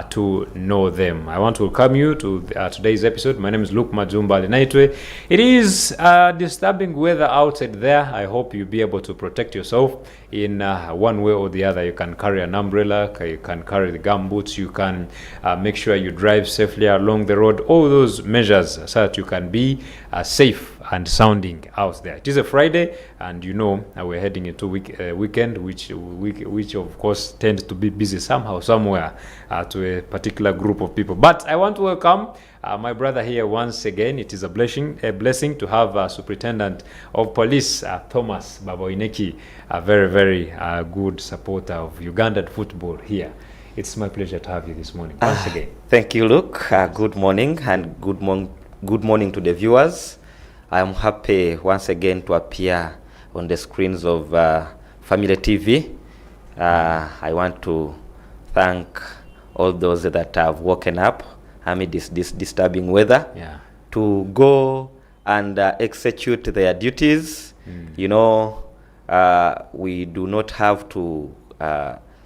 to know them. I want to welcome you to today's episode. My name is Luke Majumba Lenaitwe. It is disturbing weather outside there. I hope you'll be able to protect yourself in one way or the other. You can carry an umbrella, you can carry the gumboots, you can make sure you drive safely along the road. All those measures so that you can be safe and sounding out there. It is a Friday, and we're heading into weekend, which of course tends to be busy somehow, somewhere, to a particular group of people. But I want to welcome my brother here once again. It is a blessing to have Superintendent of Police Thomas Baboineki, a very, very good supporter of Ugandan football here. It's my pleasure to have you this morning once again. Thank you, Luke. Good morning, and good morning to the viewers. I am happy once again to appear on the screens of Family TV. I want to thank all those that have woken up amid this disturbing weather to go and execute their duties. We do not have to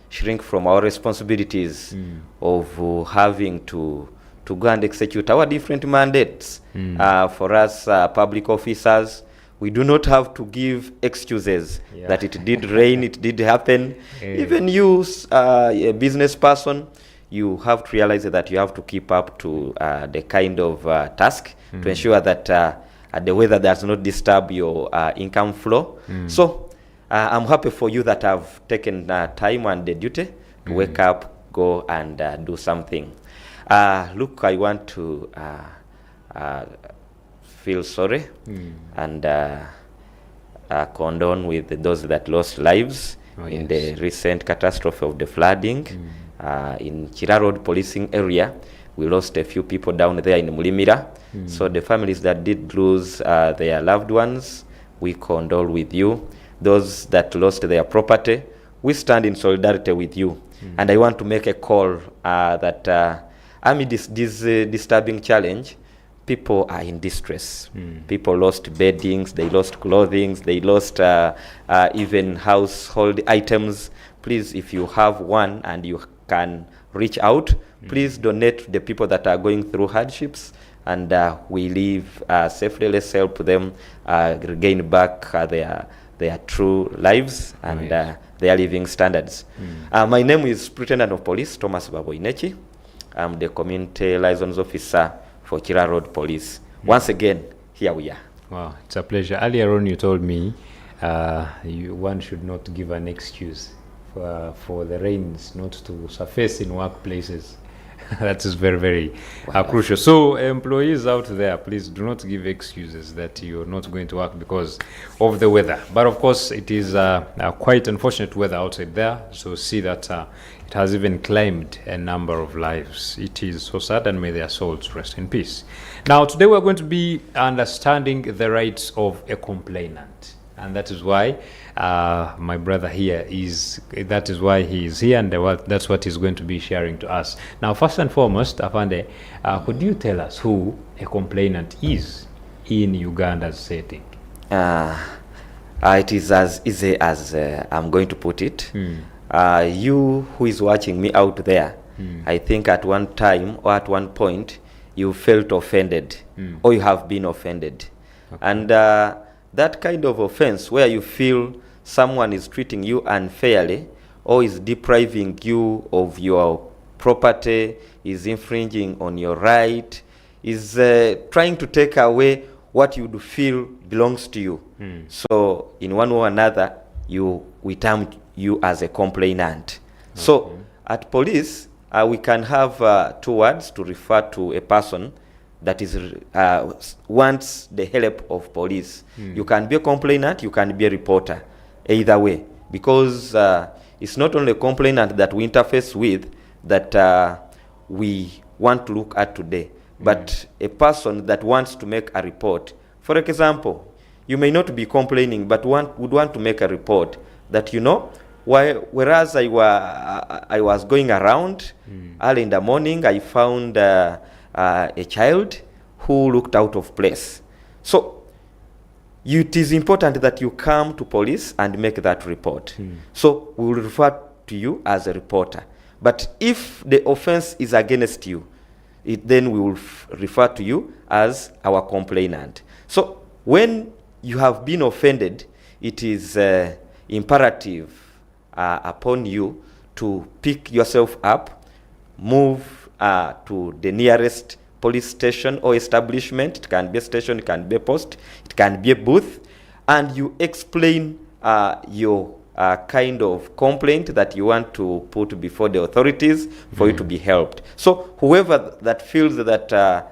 shrink from our responsibilities of having to go and execute our different mandates. For us public officers, we do not have to give excuses that it did rain, it did happen. Even you, a business person, you have to realize that you have to keep up to the kind of task to ensure that the weather does not disturb your income flow. So I'm happy for you that have taken time and the duty to wake up, go and do something. Look, I want to feel sorry and condone with those that lost lives in the recent catastrophe of the flooding in Chira Road policing area. We lost a few people down there in Mulimira. So the families that did lose their loved ones, we condole with you. Those that lost their property, we stand in solidarity with you. And I want to make a call that amid this disturbing challenge, people are in distress. People lost beddings, they lost clothing, they lost even household items. Please, if you have one and you can reach out, please donate to the people that are going through hardships, and we live safely. Let's help them regain back their true lives and their living standards. My name is Superintendent of Police Thomas Baboineki. I'm the Community Liaisons Officer for Chira Road Police. Once again, here we are. Wow, it's a pleasure. Earlier on, you told me one should not give an excuse for the rains not to surface in workplaces. That is very, very crucial. So employees out there, please do not give excuses that you're not going to work because of the weather. But of course, it is quite unfortunate weather outside there. So see that it has even claimed a number of lives. It is so sad, and may their souls rest in peace. Now, today we're going to be understanding the rights of a complainant. And that is why my brother here that is why he is here, and that's what he's going to be sharing to us. Now, first and foremost, Afande, could you tell us who a complainant is in Uganda's setting? It is as easy as I'm going to put it. You who is watching me out there, I think at one time or at one point, you felt offended or you have been offended. Okay. And that kind of offense where you feel someone is treating you unfairly or is depriving you of your property, is infringing on your right, is trying to take away what you do feel belongs to you. So in one way or another, we term you as a complainant. Okay. So at police, we can have 2 words to refer to a person that is wants the help of police. You can be a complainant, you can be a reporter, either way, because it's not only a complainant that we interface with that we want to look at today, but a person that wants to make a report. For example, you may not be complaining, but would want to make a report that, whereas I was going around early in the morning, I found a child who looked out of place. So it is important that you come to police and make that report. So we will refer to you as a reporter. But if the offense is against you, then we will refer to you as our complainant. So when you have been offended, it is imperative upon you to pick yourself up, move to the nearest police station or establishment. It can be a station, it can be a post, it can be a booth, and you explain your kind of complaint that you want to put before the authorities for you to be helped. So whoever that feels that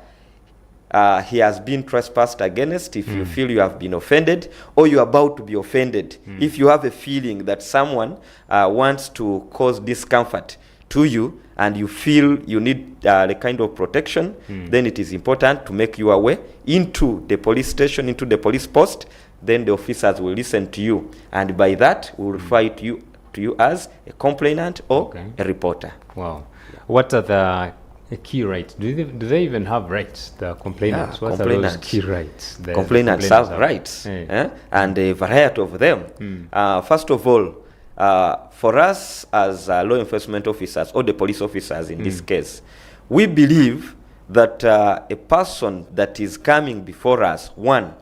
he has been trespassed against, if you feel you have been offended or you're about to be offended, if you have a feeling that someone wants to cause discomfort to you and you feel you need the kind of protection, then it is important to make your way into the police station, into the police post. Then the officers will listen to you, and by that we will refer to you as a complainant or a reporter. Wow. Yeah. What are the key rights? Do they even have rights, the complainants? What are those key rights? Complainants have rights, and a variety of them. First of all, for us as law enforcement officers or the police officers in this case, we believe that a person that is coming before us, one,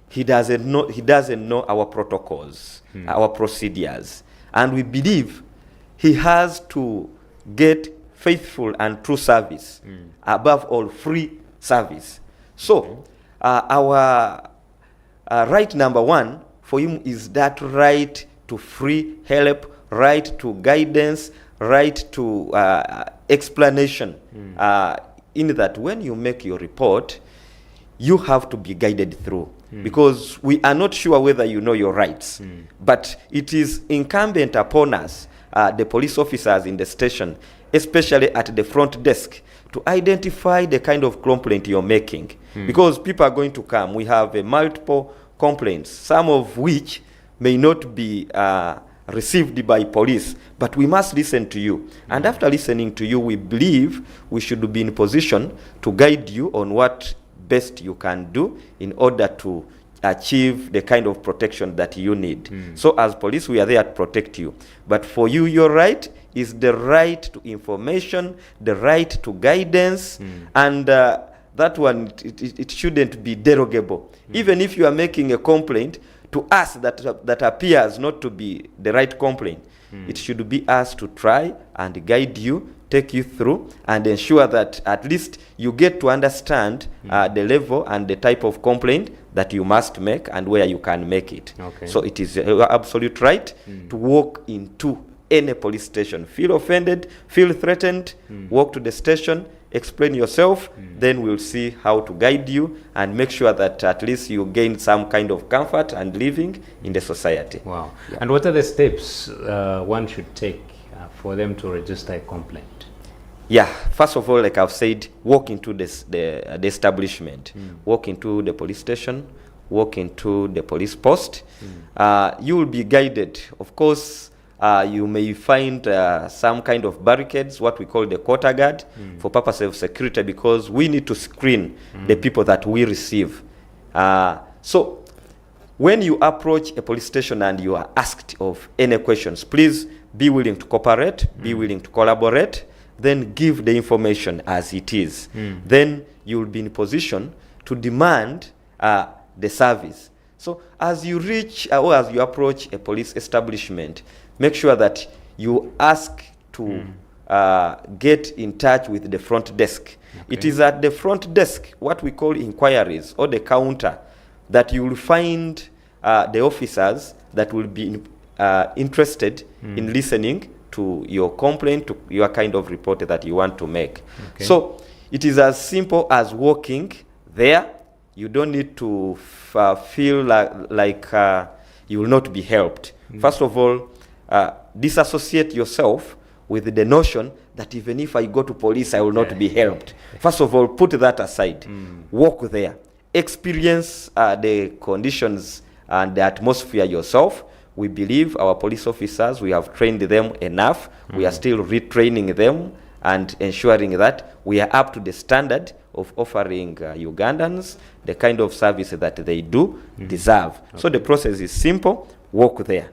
he doesn't know our protocols, our procedures, and we believe he has to get faithful and true service, above all free service. So our right number one for him is that right to free help, right to guidance, right to explanation, in that when you make your report, you have to be guided through, because we are not sure whether you know your rights, but it is incumbent upon us, the police officers in the station, especially at the front desk, to identify the kind of complaint you're making, because people are going to come. We have multiple complaints, some of which may not be received by police, but we must listen to you. And after listening to you, we believe we should be in position to guide you on what best you can do in order to achieve the kind of protection that you need. So as police, we are there to protect you. But for you, your right is the right to information, the right to guidance, and that one, it shouldn't be derogable. Even if you are making a complaint to us that appears not to be the right complaint, it should be us to try and guide you, take you through, and ensure that at least you get to understand the level and the type of complaint that you must make and where you can make it. So it is your absolute right to walk into any police station. Feel offended, feel threatened, walk to the station, explain yourself, then we'll see how to guide you and make sure that at least you gain some kind of comfort and living in the society. Wow. Yeah. And what are the steps one should take for them to register a complaint? Yeah, first of all, like I've said, walk into the establishment, walk into the police station, walk into the police post. You will be guided. Of course, you may find some kind of barricades, what we call the quarter guard, for purpose of security, because we need to screen the people that we receive. So when you approach a police station and you are asked of any questions, please be willing to cooperate, be willing to collaborate, then give the information as it is. Then you will be in position to demand the service. So as you reach or as you approach a police establishment, make sure that you ask to get in touch with the front desk. It is at the front desk, what we call inquiries, or the counter, that you will find the officers that will be interested in listening to your complaint, to your kind of report that you want to make. So it is as simple as walking there. You don't need to feel like you will not be helped. First of all, disassociate yourself with the notion that even if I go to police, I will not be helped. First of all, put that aside. Walk there. Experience the conditions and the atmosphere yourself. We believe our police officers, we have trained them enough. We are still retraining them and ensuring that we are up to the standard of offering Ugandans the kind of service that they do deserve. So the process is simple. Walk there.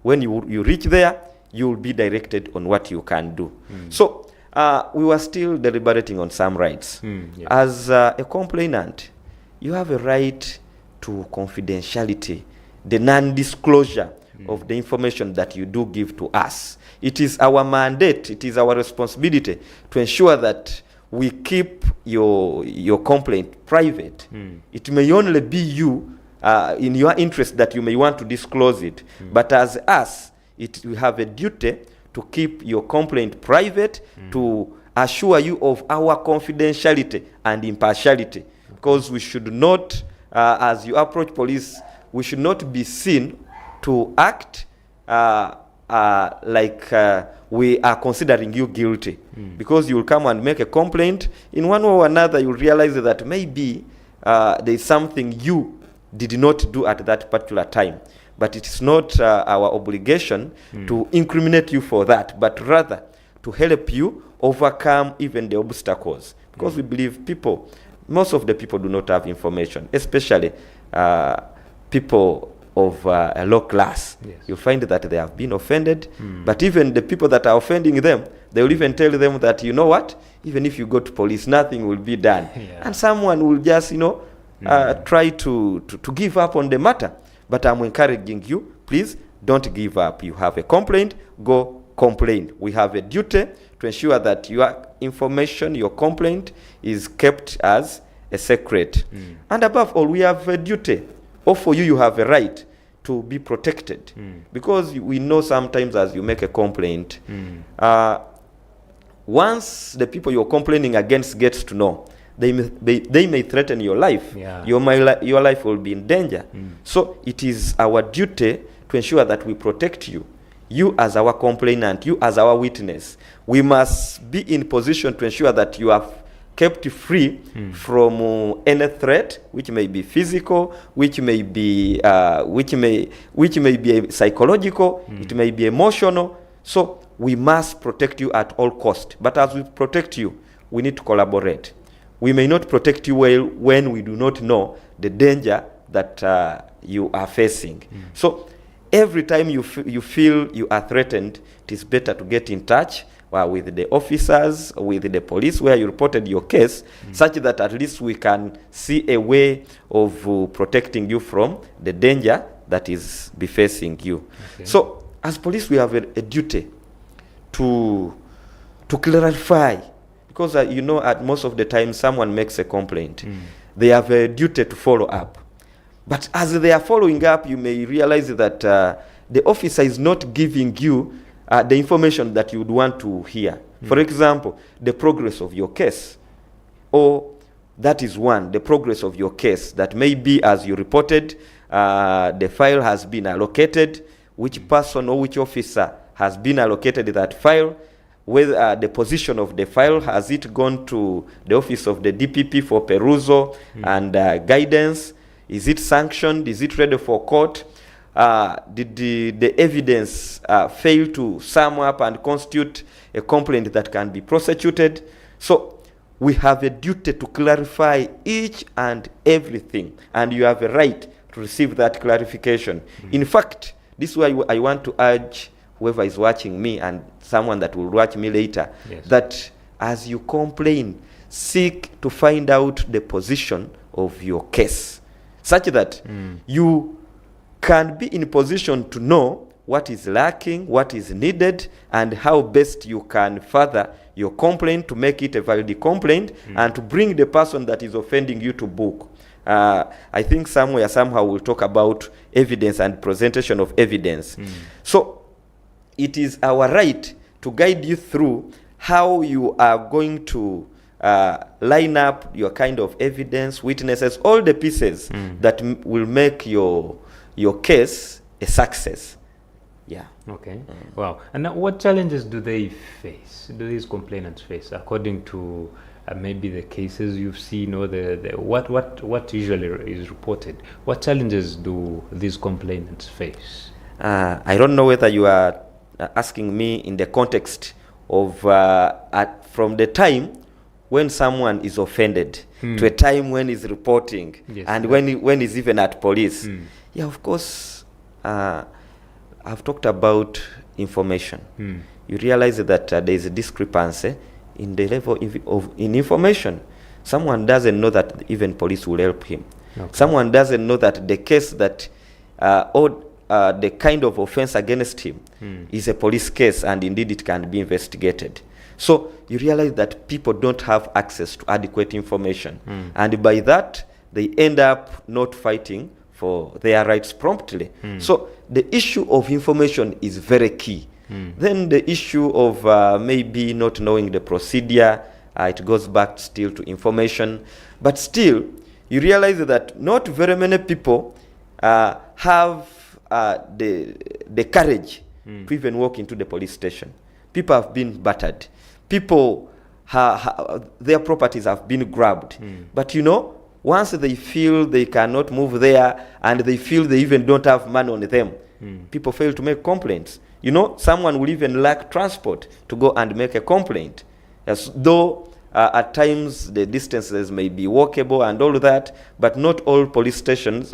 When you reach there, you will be directed on what you can do. So we were still deliberating on some rights. As a complainant, you have a right to confidentiality, the non-disclosure of the information that you do give to us. It is our mandate, it is our responsibility to ensure that we keep your complaint private. It may only be you, in your interest, that you may want to disclose it. But as us, we have a duty to keep your complaint private, to assure you of our confidentiality and impartiality. Because we should not, as you approach police, we should not be seen to act like we are considering you guilty. Because you will come and make a complaint, in one way or another you'll realize that maybe there is something you did not do at that particular time. But it is not our obligation to incriminate you for that, but rather to help you overcome even the obstacles. Because we believe most of the people do not have information, especially people of a low class. You find that they have been offended, but even the people that are offending them, they will even tell them that, you know what, even if you go to police, nothing will be done. And someone will just, try to give up on the matter. But I'm encouraging you, please don't give up. You have a complaint, go complain. We have a duty to ensure that your information, your complaint, is kept as a secret. And above all, we have a duty, or for you, you have a right to be protected. Because we know sometimes as you make a complaint, once the people you're complaining against gets to know, they may threaten your life. Your life will be in danger. So it is our duty to ensure that we protect you. You as our complainant, you as our witness. We must be in position to ensure that you are kept free from any threat, which may be physical, which may be psychological, it may be emotional. So we must protect you at all cost. But as we protect you, we need to collaborate. We may not protect you well when we do not know the danger that you are facing. So every time you feel you are threatened, it is better to get in touch with the officers, with the police where you reported your case, such that at least we can see a way of protecting you from the danger that is befacing you. So as police, we have a duty to clarify. Because, at most of the time, someone makes a complaint. They have a duty to follow up. But as they are following up, you may realize that the officer is not giving you the information that you would want to hear. For example, the progress of your case. Or that is one, the progress of your case. That may be, as you reported, the file has been allocated. Which person or which officer has been allocated that file? Whether the position of the file, has it gone to the office of the DPP for perusal and guidance? Is it sanctioned? Is it ready for court? Did the evidence fail to sum up and constitute a complaint that can be prosecuted? So we have a duty to clarify each and everything, and you have a right to receive that clarification. In fact, this is why I want to urge whoever is watching me and someone that will watch me later, that as you complain, seek to find out the position of your case, such that you can be in position to know what is lacking, what is needed, and how best you can further your complaint to make it a valid complaint and to bring the person that is offending you to book. I think somehow we'll talk about evidence and presentation of evidence. So it is our right to guide you through how you are going to line up your kind of evidence, witnesses, all the pieces that will make your case a success. Okay. Wow. And now what challenges do they face? Do these complainants face, according to maybe the cases you've seen, or what usually is reported? What challenges do these complainants face? I don't know whether you are asking me in the context of from the time when someone is offended to a time when he's reporting, and when he's even at police. Yeah, of course. I've talked about information. You realize that there is a discrepancy in the level of information. Someone doesn't know that even police will help him. Okay. Someone doesn't know that the case that or the kind of offense against him is a police case, and indeed it can be investigated. So you realize that people don't have access to adequate information, and by that they end up not fighting for their rights promptly. So the issue of information is very key. Then the issue of maybe not knowing the procedure, it goes back still to information. But still, you realize that not very many people have the courage to even walk into the police station. People have been battered. People, their properties have been grabbed. But you know, once they feel they cannot move there, and they feel they even don't have money on them, people fail to make complaints. You know, someone will even lack transport to go and make a complaint. As though at times the distances may be walkable and all that, but not all police stations,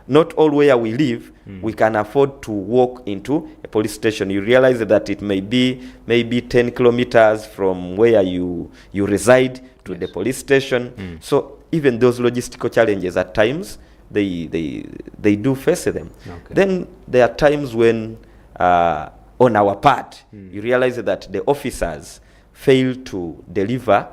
not all where we live, we can afford to walk into a police station. You realize that it may be maybe 10 kilometers from where you reside to the police station. So even those logistical challenges at times, they do face them. Okay. Then there are times when on our part, you realize that the officers fail to deliver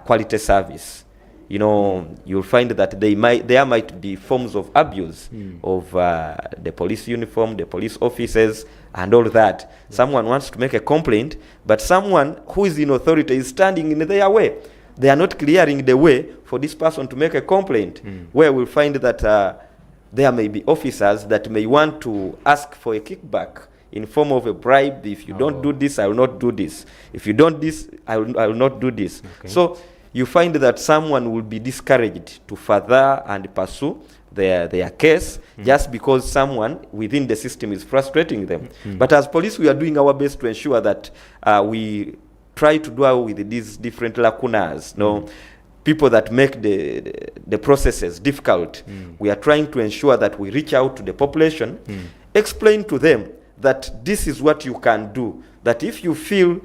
quality service. You know, you'll find that there might be forms of abuse of the police uniform, the police officers, and all that. Someone wants to make a complaint, but someone who is in authority is standing in their way. They are not clearing the way for this person to make a complaint, where we'll find that there may be officers that may want to ask for a kickback in form of a bribe. If you don't do this, I will not do this. If you don't this, I will not do this. Okay. So you find that someone will be discouraged to further and pursue their case just because someone within the system is frustrating them. But as police, we are doing our best to ensure that we try to deal with these different lacunas. No, people that make the processes difficult. We are trying to ensure that we reach out to the population, explain to them that this is what you can do, that if you feel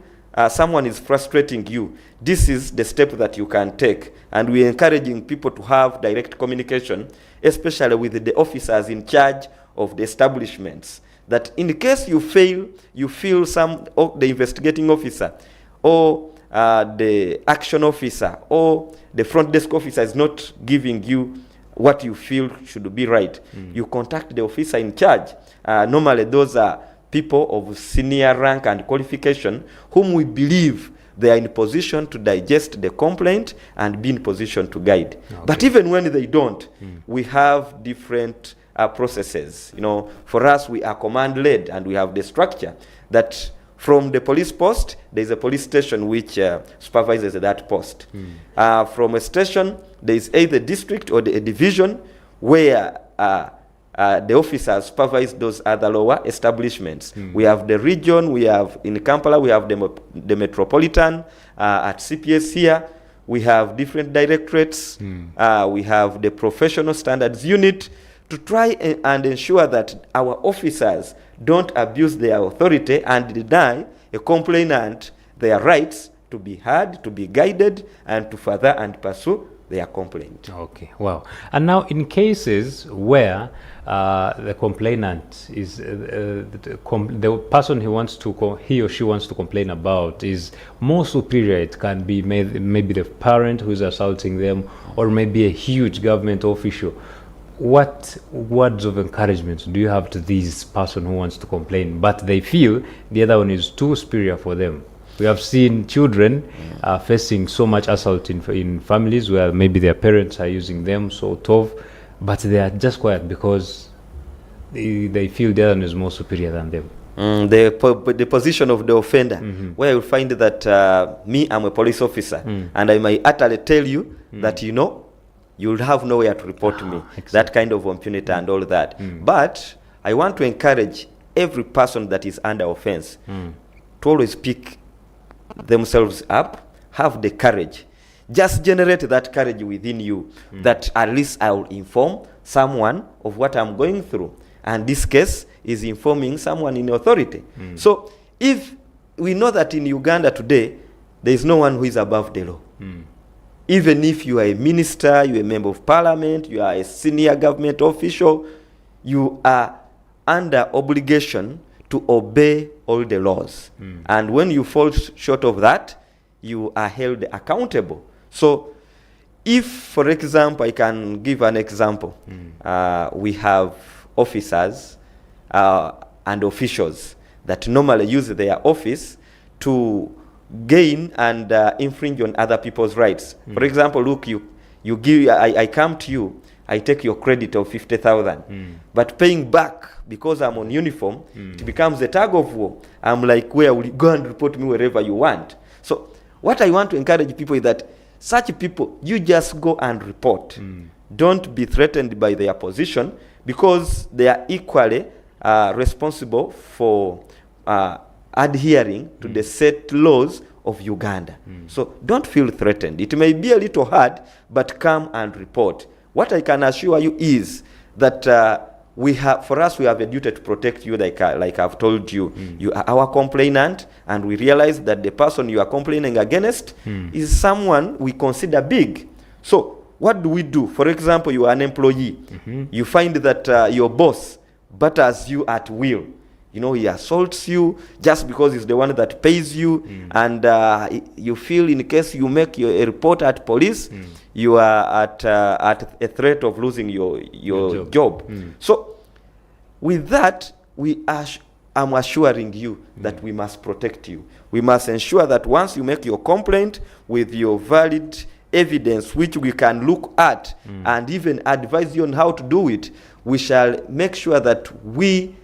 someone is frustrating you, this is the step that you can take. And we're encouraging people to have direct communication, especially with the officers in charge of the establishments, that in case you feel the investigating officer or the action officer or the front desk officer is not giving you what you feel should be right, you contact the officer in charge. Normally those are people of senior rank and qualification whom we believe they are in position to digest the complaint and be in position to guide. Okay. But even when they don't, we have different processes. You know, for us, we are command-led, and we have the structure that from the police post, there is a police station which supervises that post. From a station, there is either district or a division where the officers supervise those other lower establishments. We have the region, we have in Kampala, we have the metropolitan, at CPS here, we have different directorates, we have the professional standards unit to try and ensure that our officers don't abuse their authority and deny a complainant their rights to be heard, to be guided, and to further and pursue their complaint. Okay, wow. And now in cases where the complainant is the person he or she wants to complain about is more superior, it can be maybe the parent who is assaulting them, or maybe a huge government official. What words of encouragement do you have to this person who wants to complain, but they feel the other one is too superior for them? We have seen children facing so much assault in families where maybe their parents are using them so tough, but they are just quiet because they feel the other one is more superior than them. The position of the offender, where you'll find that me, I'm a police officer, and I might utterly tell you that, you know, you'll have nowhere to report to me. Exactly. That kind of impunity and all that. But I want to encourage every person that is under offense to always pick themselves up, have the courage. Just generate that courage within you, that at least I will inform someone of what I'm going through. and this case is informing someone in authority. So if we know that in Uganda today, there is no one who is above the law. Even if you are a minister, you are a member of parliament, you are a senior government official, you are under obligation to obey all the laws. And when you fall short of that, you are held accountable. So if, for example, I can give an example. We have officers and officials that normally use their office to gain and infringe on other people's rights. For example, look, you give, I come to you, I take your credit of 50,000, but paying back because I'm on uniform, it becomes a tug of war. I'm like, where will you go and report me wherever you want? So what I want to encourage people is that such people, you just go and report. Don't be threatened by their position, because they are equally responsible for adhering to the set laws of Uganda. So don't feel threatened. It may be a little hard, but come and report. What I can assure you is that we have a duty to protect you, like I've told you. You are our complainant, and we realize that the person you are complaining against is someone we consider big. So what do we do? For example, you are an employee. You find that your boss batters you at will. You know, he assaults you just because he's the one that pays you, and you feel in case you make a report at police, you are at a threat of losing your job. So with that, I'm assuring you that we must protect you. We must ensure that once you make your complaint with your valid evidence, which we can look at and even advise you on how to do it, we shall make sure that we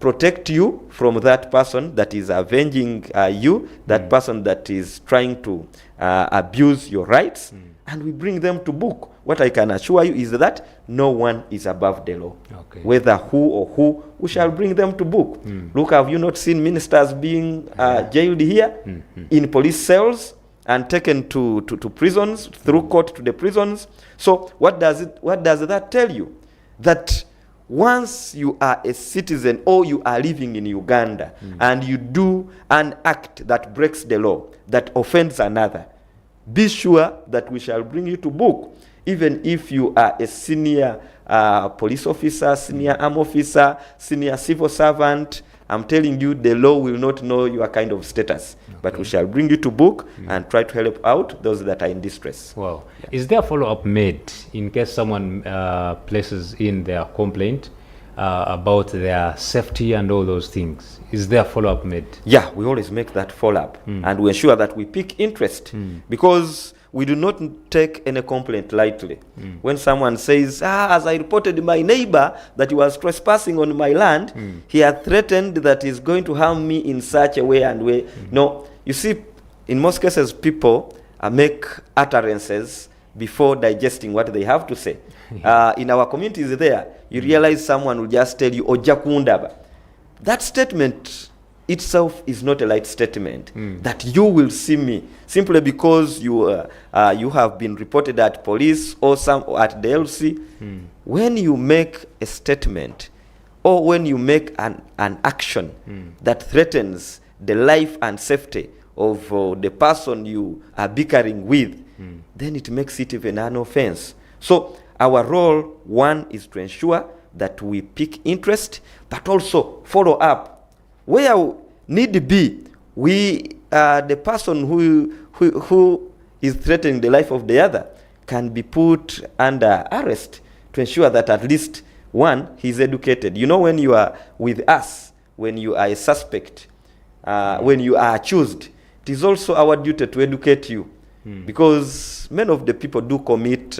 protect you from that person that is avenging you, that person that is trying to abuse your rights, and we bring them to book. What I can assure you is that no one is above the law. Whether who, we shall bring them to book. Look, have you not seen ministers being jailed here in police cells and taken to prisons, through court to the prisons? So what does that tell you? That once you are a citizen or you are living in Uganda and you do an act that breaks the law, that offends another, be sure that we shall bring you to book. Even if you are a senior police officer, senior arm officer, senior civil servant, I'm telling you, the law will not know your kind of status. But we shall bring you to book and try to help out those that are in distress. Wow. Yeah. Is there follow-up made in case someone places in their complaint about their safety and all those things? Is there follow-up made? Yeah, we always make that follow-up. And we ensure that we pick interest, because we do not take any complaint lightly. When someone says, as I reported my neighbor that he was trespassing on my land, he had threatened that he's going to harm me in such a way and way. No, you see, in most cases, people make utterances before digesting what they have to say. In our communities there, you realize someone will just tell you, Ojakundaba. That statement itself is not a light statement, that you will see me simply because you have been reported at police or at the LC. When you make a statement or when you make an action that threatens the life and safety of the person you are bickering with, then it makes it even an offense. So our role, one, is to ensure that we pick interest, but also follow up. Where need be, the person who is threatening the life of the other can be put under arrest to ensure that at least, one, he's educated. You know, when you are with us, when you are a suspect, when you are accused, it is also our duty to educate you. Because many of the people do commit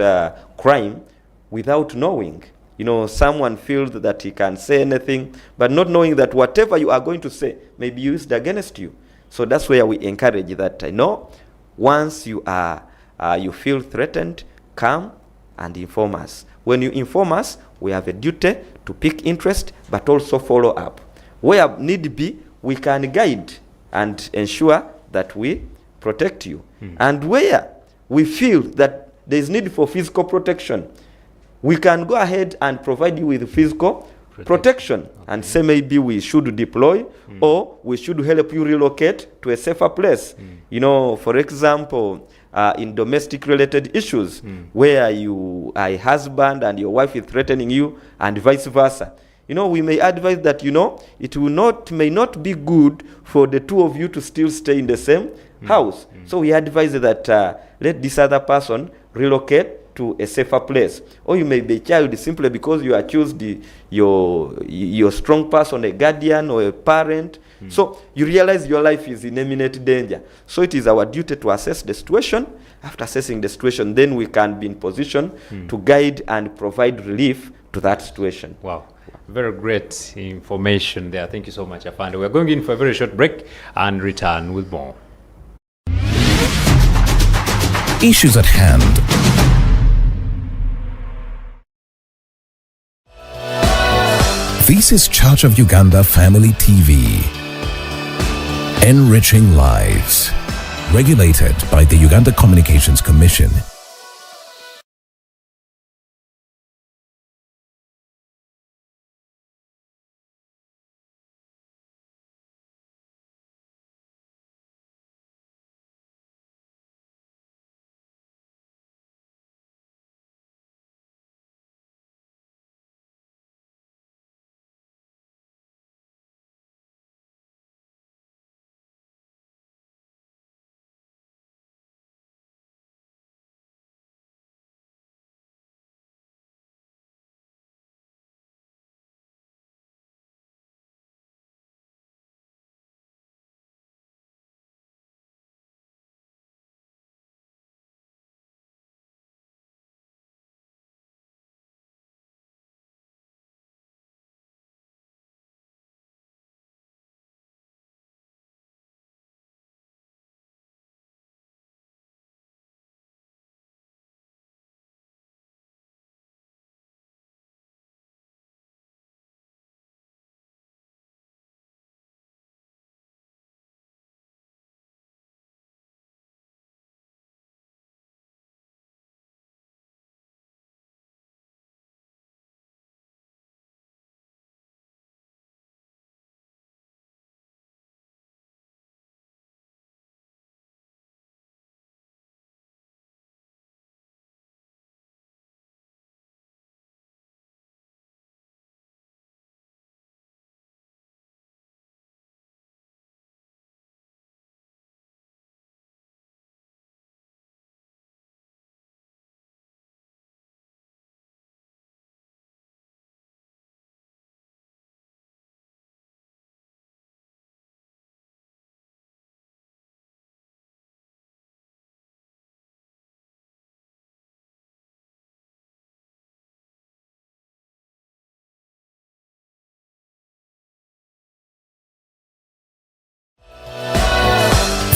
crime without knowing. You know, someone feels that he can say anything, but not knowing that whatever you are going to say may be used against you. So that's where we encourage that. No, once you feel threatened, come and inform us. When you inform us, we have a duty to pick interest, but also follow up. Where need be, we can guide and ensure that we protect you. And where we feel that there is need for physical protection, we can go ahead and provide you with physical protection. And say maybe we should deploy or we should help you relocate to a safer place. You know, for example, in domestic related issues where you are a husband and your wife is threatening you and vice versa. You know, we may advise that, you know, it may not be good for the two of you to still stay in the same house. So we advise that let this other person relocate to a safer place. Or you may be a child simply because you accuse your strong person, a guardian or a parent. So you realize your life is in imminent danger. So it is our duty to assess the situation. After assessing the situation, then we can be in position to guide and provide relief to that situation. Wow. Very great information there. Thank you so much, Afande. We're going in for a very short break and return with more. Issues at hand. This is Church of Uganda Family TV. Enriching lives. Regulated by the Uganda Communications Commission.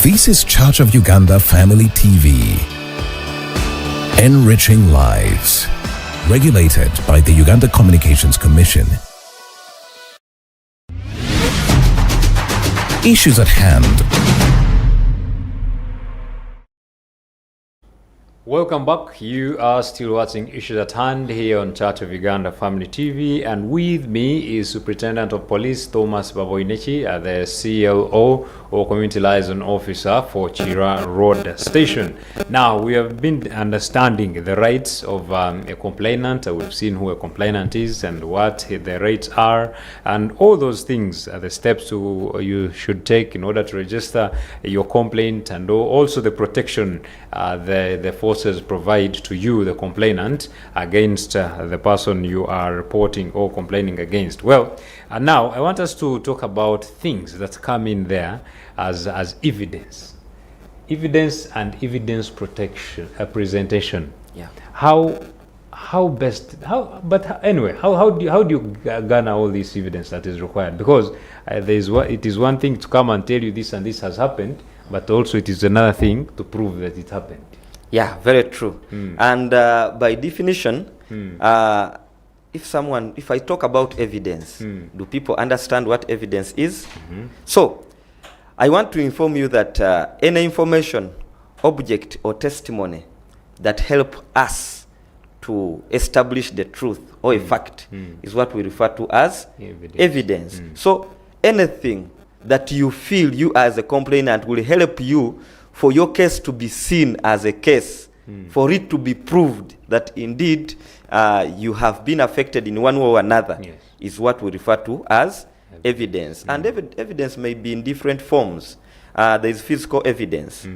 This is Church of Uganda Family TV. Enriching lives. Regulated by the Uganda Communications Commission. Issues at hand. Welcome back. You are still watching Issues at Hand here on Church of Uganda Family TV, and with me is Superintendent of Police Thomas Baboineki, the CLO or Community Liaison Officer for Chira Road Station. Now, we have been understanding the rights of a complainant. We've seen who a complainant is and what the rights are, and all those things are the steps you should take in order to register your complaint, and also the protection the forces provide to you, the complainant, against the person you are reporting or complaining against. Well, now I want us to talk about things that come in there as evidence and evidence protection presentation. Yeah. How do you garner all this evidence that is required? Because it is one thing to come and tell you this and this has happened, but also it is another thing to prove that it happened. Yeah, very true. And by definition, if I talk about evidence, do people understand what evidence is? So, I want to inform you that any information, object, or testimony that help us to establish the truth or a fact is what we refer to as evidence. So anything that you feel you as a complainant will help you for your case to be seen as a case, for it to be proved that indeed you have been affected in one way or another, is what we refer to as evidence. And evidence may be in different forms. There is physical evidence,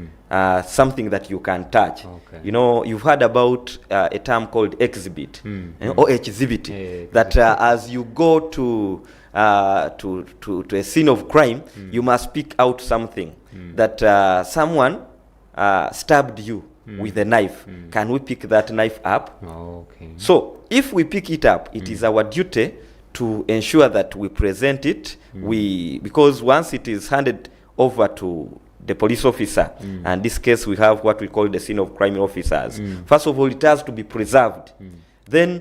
something that you can touch. Okay. You know, you've heard about a term called exhibit or exhibit. That as you go to a scene of crime, you must pick out something that someone stabbed you with a knife. Can we pick that knife up? Okay. So if we pick it up, it is our duty to ensure that we present it. Because once it is handed over to the police officer, and in this case we have what we call the scene of crime officers. First of all, it has to be preserved. Then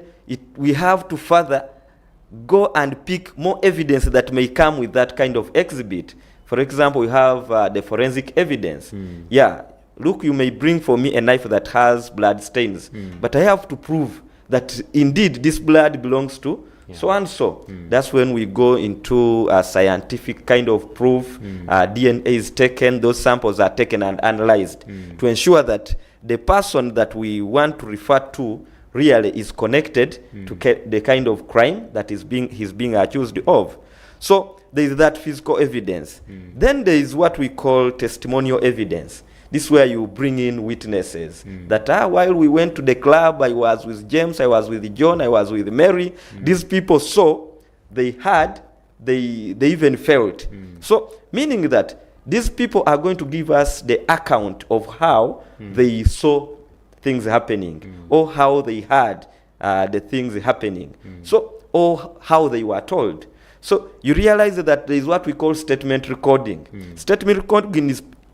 we have to further go and pick more evidence that may come with that kind of exhibit. For example, we have the forensic evidence. Yeah, look, you may bring for me a knife that has blood stains, but I have to prove that indeed this blood belongs to so and so. That's when we go into a scientific kind of proof. DNA is taken, those samples are taken and analyzed to ensure that the person that we want to refer to really is connected to the kind of crime that he's being accused of. So there is that physical evidence. Then there is what we call testimonial evidence. This is where you bring in witnesses that while we went to the club, I was with James, I was with John, I was with Mary. These people saw, they heard, they even felt. So meaning that these people are going to give us the account of how they saw things happening, or how they heard the things happening, so or how they were told. So you realize that there is what we call statement recording. Statement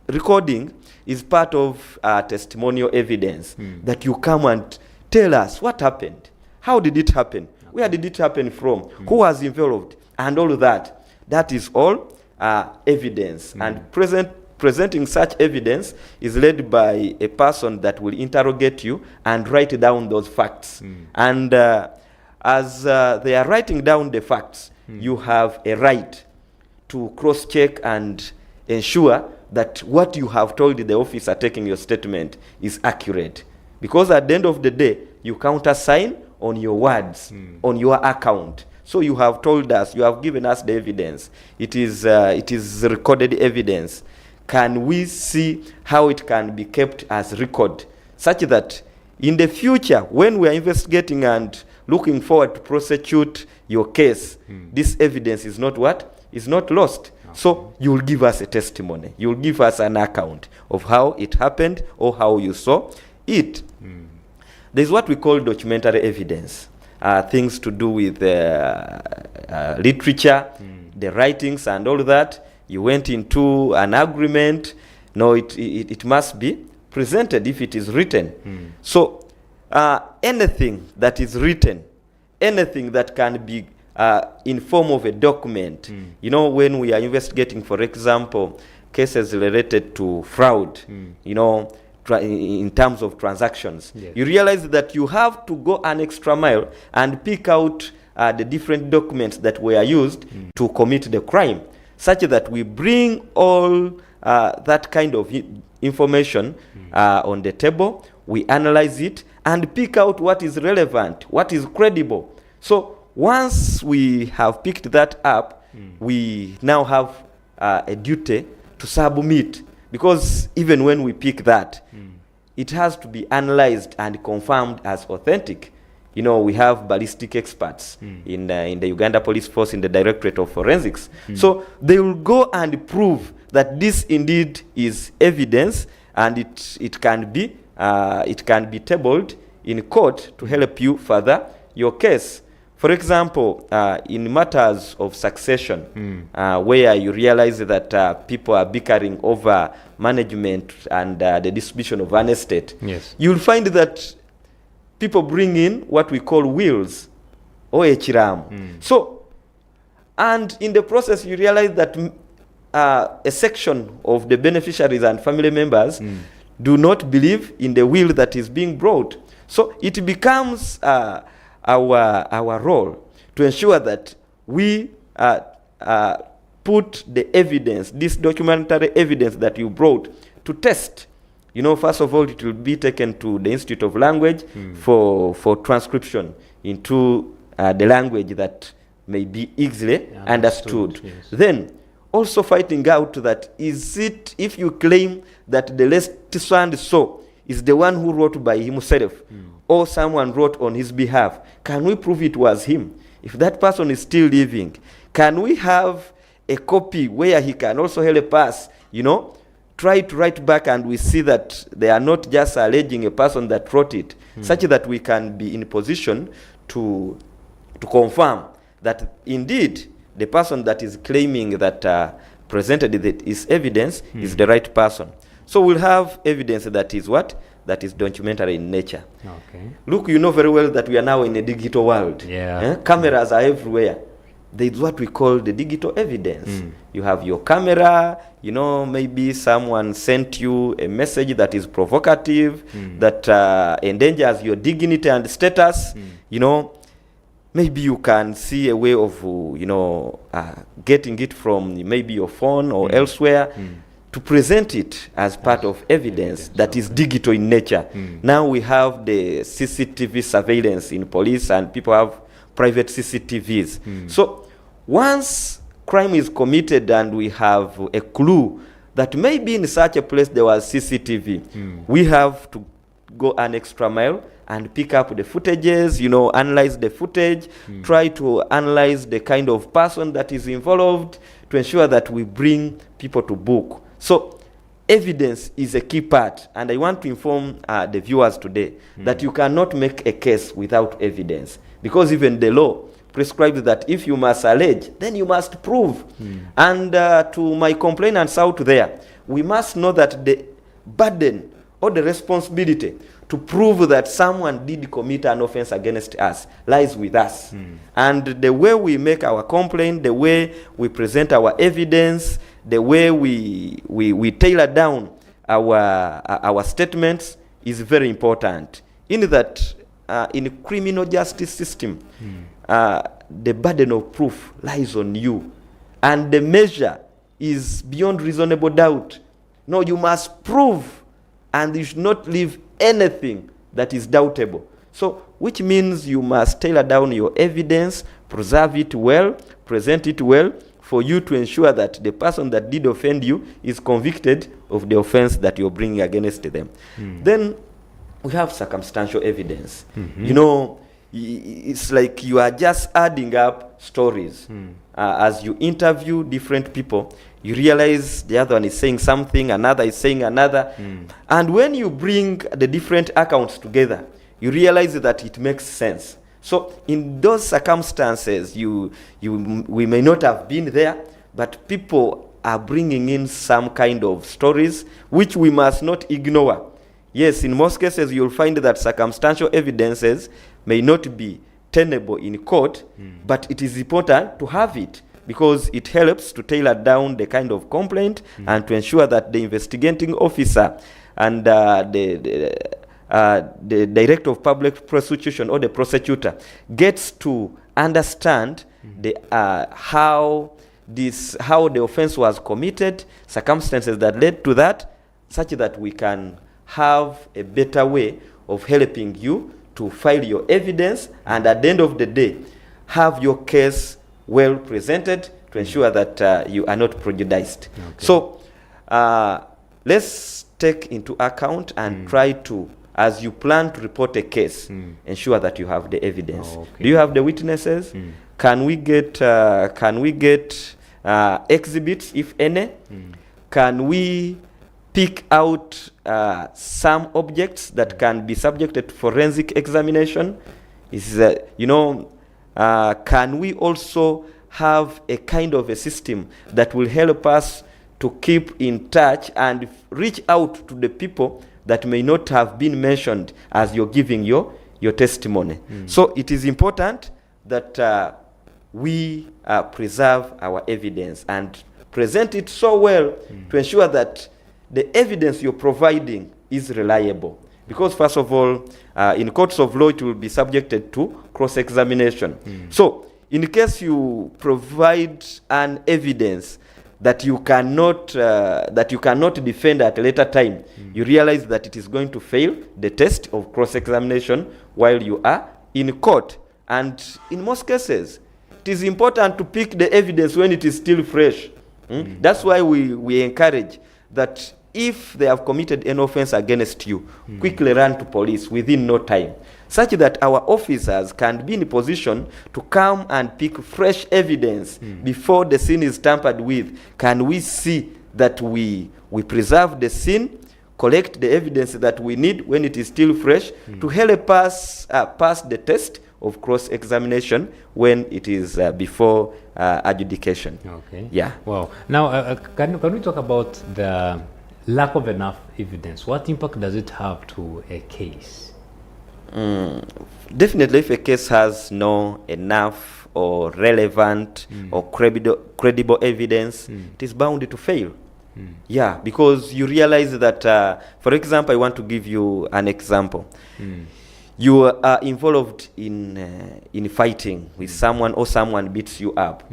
recording is part of testimonial evidence, that you come and tell us what happened, how did it happen, where did it happen from, who was involved, and all of that. That is all evidence. And presenting such evidence is led by a person that will interrogate you and write down those facts. And as they are writing down the facts, you have a right to cross-check and ensure that what you have told the officer taking your statement is accurate. Because at the end of the day, you countersign on your words, on your account. So you have told us, you have given us the evidence. It is recorded evidence. Can we see how it can be kept as record, such that in the future, when we are investigating and looking forward to prosecute your case, this evidence is not what? Is not lost. So you will give us a testimony. You will give us an account of how it happened or how you saw it. There's what we call documentary evidence. Things to do with literature, the writings and all that. You went into an agreement. No, it must be presented if it is written. So anything that is written, anything that can be in form of a document. You know, when we are investigating, for example, cases related to fraud, you know, in terms of transactions, you realize that you have to go an extra mile and pick out the different documents that were used to commit the crime, such that we bring all that kind of information on the table, we analyze it, and pick out what is relevant, what is credible. So once we have picked that up, we now have a duty to submit, because even when we pick that, it has to be analyzed and confirmed as authentic. You know, we have ballistic experts in the Uganda Police Force, in the Directorate of Forensics. So they will go and prove that this indeed is evidence, and it can be tabled in court to help you further your case. For example, in matters of succession, where you realize that people are bickering over management and the distribution of an estate, you'll find that people bring in what we call wills or echiramu. So, and in the process, you realize that a section of the beneficiaries and family members do not believe in the will that is being brought. So it becomes our role to ensure that we put the evidence, this documentary evidence that you brought, to test. First of all, it will be taken to the Institute of Language for transcription into the language that may be easily understood. Yes. Then, also finding out that if you claim that the last so is the one who wrote by himself, or someone wrote on his behalf, can we prove it was him? If that person is still living, can we have a copy where he can also help us, try to write back, and we see that they are not just alleging a person that wrote it, such that we can be in a position to confirm that indeed the person that is claiming that presented his evidence is the right person. So we'll have evidence that is what? That is documentary in nature. Okay. Look, you know very well that we are now in a digital world. Yeah. Cameras are everywhere. There is what we call the digital evidence. You have your camera, maybe someone sent you a message that is provocative, that endangers your dignity and status. Maybe you can see a way of, getting it from maybe your phone or elsewhere to present it as part of evidence that is digital in nature. Now we have the CCTV surveillance in police, and people have private CCTVs. So once crime is committed and we have a clue that maybe in such a place there was CCTV, we have to go an extra mile and pick up the footages, analyze the footage, try to analyze the kind of person that is involved to ensure that we bring people to book. So evidence is a key part, and I want to inform the viewers today that you cannot make a case without evidence, because even the law prescribes that if you must allege, then you must prove. And to my complainants out there, we must know that the burden or the responsibility to prove that someone did commit an offense against us lies with us. And the way we make our complaint, the way we present our evidence, the way we tailor down our statements is very important. In that, in the criminal justice system, the burden of proof lies on you, and the measure is beyond reasonable doubt. No, you must prove, and you should not leave anything that is doubtable. So, which means you must tailor down your evidence, preserve it well, present it well, for you to ensure that the person that did offend you is convicted of the offense that you're bringing against them. Then we have circumstantial evidence. It's like you are just adding up stories. As you interview different people, you realize the other one is saying something, another is saying another. And when you bring the different accounts together, you realize that it makes sense. So in those circumstances, we may not have been there, but people are bringing in some kind of stories which we must not ignore. Yes, in most cases, you'll find that circumstantial evidences may not be tenable in court, but it is important to have it, because it helps to tailor down the kind of complaint and to ensure that the investigating officer and the director of public prosecution or the prosecutor gets to understand how the offense was committed, circumstances that led to that, such that we can have a better way of helping you to file your evidence, and at the end of the day, have your case well presented to ensure that you are not prejudiced. Okay. So let's take into account and try to, as you plan to report a case, ensure that you have the evidence. Do you have the witnesses? Can we get exhibits, if any? Can we pick out some objects that can be subjected to forensic examination? Can we also have a kind of a system that will help us to keep in touch and reach out to the people that may not have been mentioned as you're giving your testimony? So it is important that we preserve our evidence and present it so well to ensure that the evidence you're providing is reliable. Because first of all, in courts of law, it will be subjected to cross-examination. So, in case you provide an evidence that you cannot defend at a later time, you realize that it is going to fail the test of cross-examination while you are in court. And in most cases, it is important to pick the evidence when it is still fresh. That's why we encourage that if they have committed an offense against you, quickly run to police within no time, such that our officers can be in a position to come and pick fresh evidence before the scene is tampered with. Can we see that we preserve the scene, collect the evidence that we need when it is still fresh, to help us pass the test of cross-examination when it is before adjudication. Okay. Yeah. Wow. Now, can we talk about the lack of enough evidence? What impact does it have to a case? Definitely, if a case has no enough or relevant or credible evidence, it is bound to fail. Yeah, because you realize that, for example, I want to give you an example. You are involved in fighting with someone, or someone beats you up.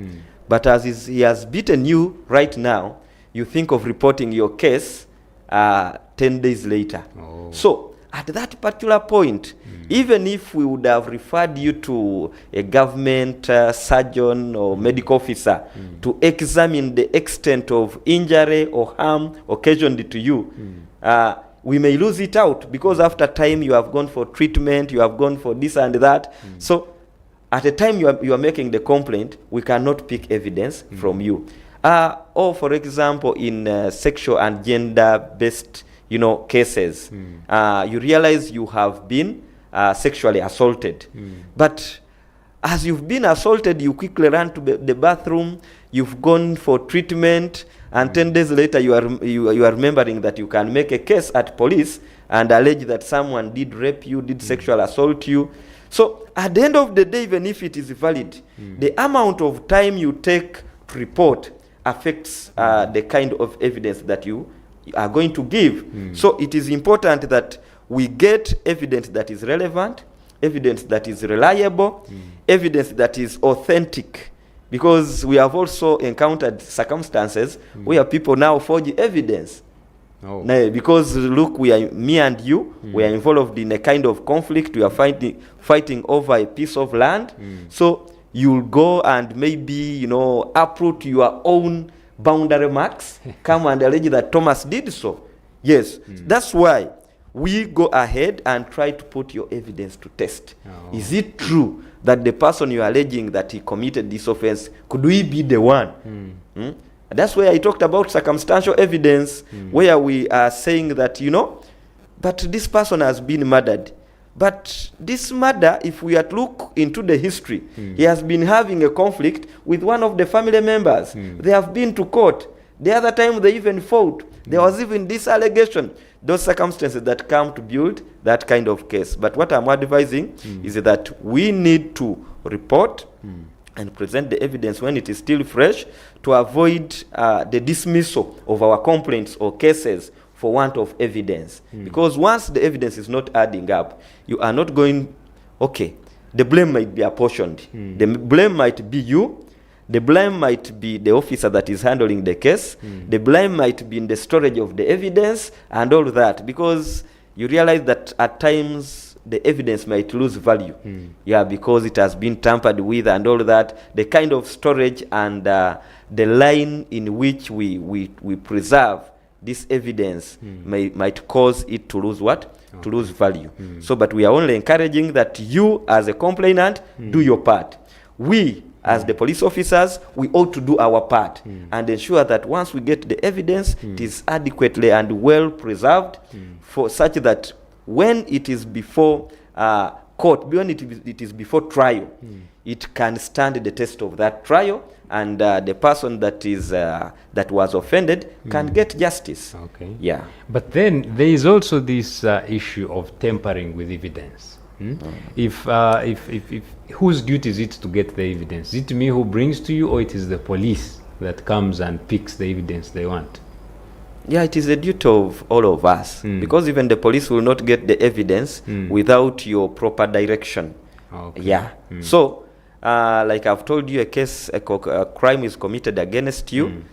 But as he has beaten you right now, you think of reporting your case 10 days later. So at that particular point, even if we would have referred you to a government surgeon or medical officer to examine the extent of injury or harm occasioned to you, we may lose it out, because after time you have gone for treatment, you have gone for this and that. So at the time you are making the complaint, we cannot pick evidence from you. Or for example, in sexual and gender-based cases, you realize you have been sexually assaulted. But as you've been assaulted, you quickly run to the bathroom, you've gone for treatment, and 10 days later you are remembering that you can make a case at police and allege that someone did rape you, did sexual assault you. So at the end of the day, even if it is valid, the amount of time you take to report affects the kind of evidence that you are going to give. So it is important that we get evidence that is relevant, evidence that is reliable, evidence that is authentic. Because we have also encountered circumstances where people now forge evidence. Now, because look, me and you, we are involved in a kind of conflict. We are fighting over a piece of land. So you'll go and maybe, uproot your own boundary marks, come and allege that Thomas did so. Yes, that's why we go ahead and try to put your evidence to test. Is it true that the person you are alleging that he committed this offense, could we be the one? That's where I talked about circumstantial evidence, where we are saying that, but this person has been murdered. But this murder, if we are to look into the history, he has been having a conflict with one of the family members. They have been to court. The other time they even fought. There was even this allegation. Those circumstances that come to build that kind of case. But what I'm advising is that we need to report and present the evidence when it is still fresh, to avoid the dismissal of our complaints or cases for want of evidence. Because once the evidence is not adding up, you are not going, the blame might be apportioned. The blame might be you. The blame might be the officer that is handling the case. The blame might be in the storage of the evidence and all that, because you realize that at times the evidence might lose value. Because it has been tampered with and all that. The kind of storage and the line in which we preserve this evidence might cause it to lose what? To lose value. So, but we are only encouraging that you as a complainant do your part. We as the police officers, we ought to do our part and ensure that once we get the evidence, it is adequately and well preserved, for such that when it is before court, when it is before trial, it can stand the test of that trial, and the person that was offended can get justice. Yeah. But then there is also this issue of tampering with evidence. If whose duty is it to get the evidence? Is it me who brings to you, or it is the police that comes and picks the evidence they want? Yeah, it is a duty of all of us, because even the police will not get the evidence without your proper direction. Okay. Yeah. So, like I've told you, a crime is committed against you.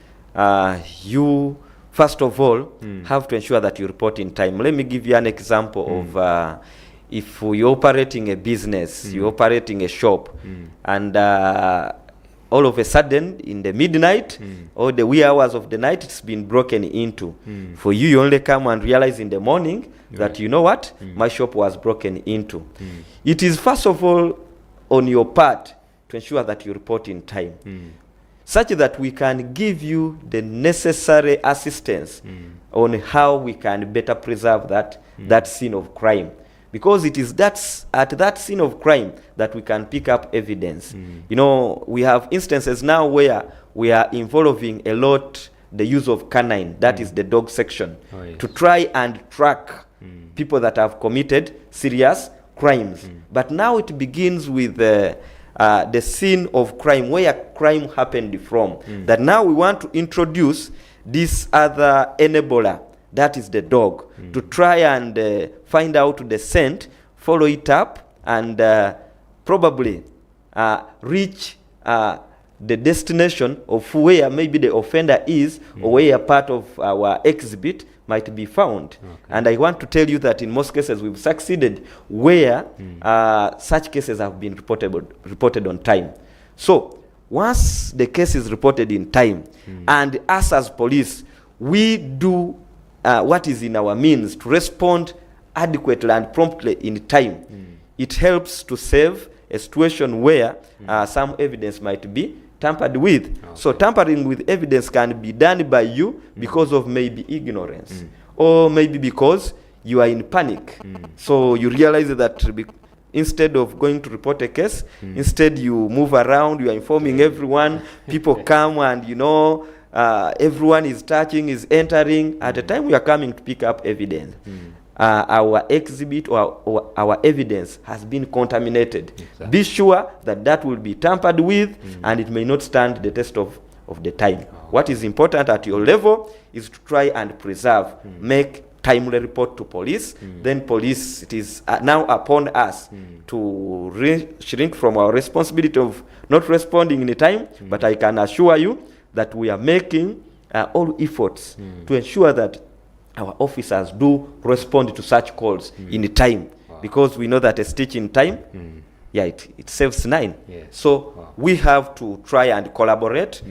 You, first of all, have to ensure that you report in time. Let me give you an example of if you're operating a business, you're operating a shop, and all of a sudden, in the midnight or the wee hours of the night, it's been broken into. For you, you only come and realize in the morning that, you know what, my shop was broken into. It is first of all on your part to ensure that you report in time, such that we can give you the necessary assistance on how we can better preserve that scene of crime. Because it is at that scene of crime that we can pick up evidence. You know, we have instances now where we are involving a lot the use of canine, that is the dog section, to try and track people that have committed serious crimes. But now it begins with the scene of crime, where crime happened from. That now we want to introduce this other enabler, that is the dog, to try and find out the scent, follow it up, and probably reach the destination of where maybe the offender is, or where part of our exhibit might be found. And I want to tell you that in most cases we've succeeded where such cases have been reported on time. So once the case is reported in time, and us as police, we do what is in our means to respond adequately and promptly in time, it helps to save a situation where some evidence might be tampered with. So tampering with evidence can be done by you because of maybe ignorance, or maybe because you are in panic. So you realize that instead of going to report a case, instead you move around, you are informing everyone, people come and, you know, everyone is touching, is entering. At the time we are coming to pick up evidence, our exhibit or our evidence has been contaminated. Exactly. Be sure that will be tampered with, and it may not stand the test of the time. What is important at your level is to try and preserve, make timely report to police. Then police, it is now upon us to shrink from our responsibility of not responding in time, but I can assure you that we are making all efforts to ensure that our officers do respond to such calls in time, because we know that a stitch in time, it saves 9. Yes. So we have to try and collaborate.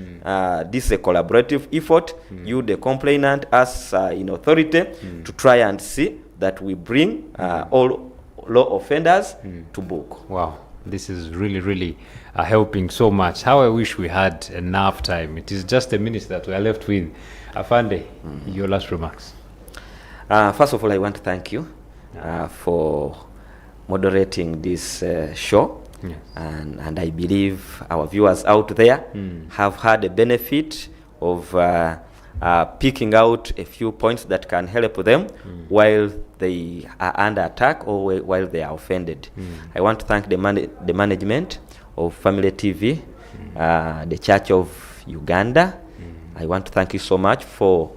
This is a collaborative effort. You, the complainant, us in authority, to try and see that we bring all law offenders to book. Wow. This is really, really helping so much. How I wish we had enough time. It is just a minute that we are left with. Afande, your last remarks. First of all, I want to thank you for moderating this show. Yes. And I believe our viewers out there have had a benefit of picking out a few points that can help them while they are under attack or while they are offended. I want to thank the management of Family TV, the Church of Uganda. I want to thank you so much for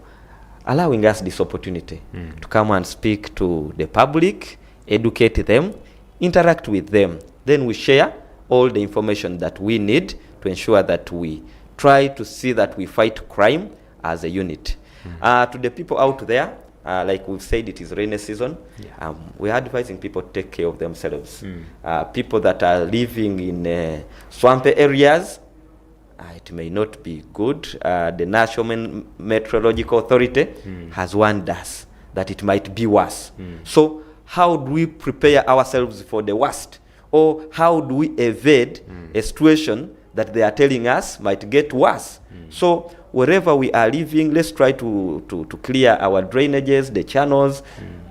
allowing us this opportunity to come and speak to the public, educate them, interact with them. Then we share all the information that we need to ensure that we try to see that we fight crime as a unit. To the people out there, like we've said, it is rainy season. We are advising people to take care of themselves. People that are living in swampy areas, it may not be good. The National Meteorological Authority has warned us that it might be worse. So how do we prepare ourselves for the worst? Or how do we evade a situation that they are telling us might get worse? So wherever we are living, let's try to clear our drainages, the channels.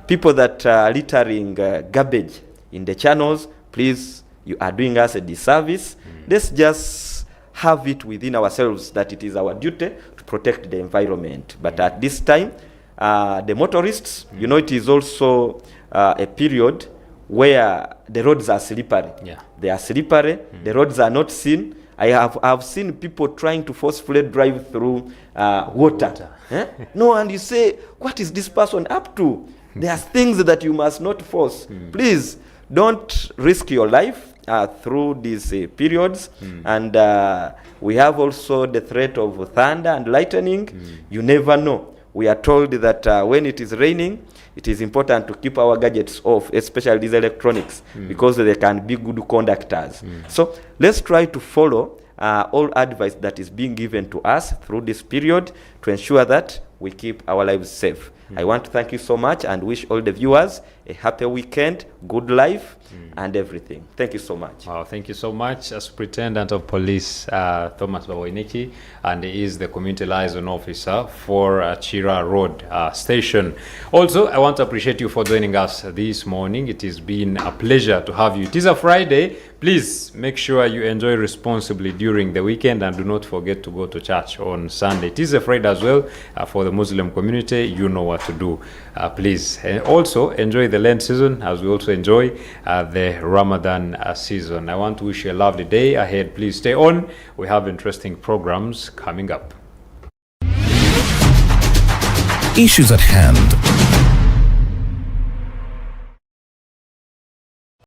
People that are littering garbage in the channels, please, you are doing us a disservice. Let's just have it within ourselves that it is our duty to protect the environment. But at this time, the motorists, you know, it is also a period where the roads are slippery. They are slippery, the roads are not seen, I've seen people trying to forcefully drive through water. No, and you say, what is this person up to? There are things that you must not force. Please don't risk your life through these periods. And we have also the threat of thunder and lightning. You never know. We are told that when it is raining, it is important to keep our gadgets off, especially these electronics, because they can be good conductors. So let's try to follow all advice that is being given to us through this period to ensure that we keep our lives safe. I want to thank you so much and wish all the viewers a happy weekend, good life, and everything. Thank you so much. Wow, thank you so much. Superintendent of Police Thomas Baboineki, and he is the community liaison officer for Chira Road Station. Also, I want to appreciate you for joining us this morning. It has been a pleasure to have you. It is a Friday. Please make sure you enjoy responsibly during the weekend and do not forget to go to church on Sunday. It is a Friday as well for the Muslim community. You know what to do. Please also enjoy the Lent season as we also enjoy the Ramadan season. I want to wish you a lovely day ahead. Please stay on. We have interesting programs coming up. Issues at hand.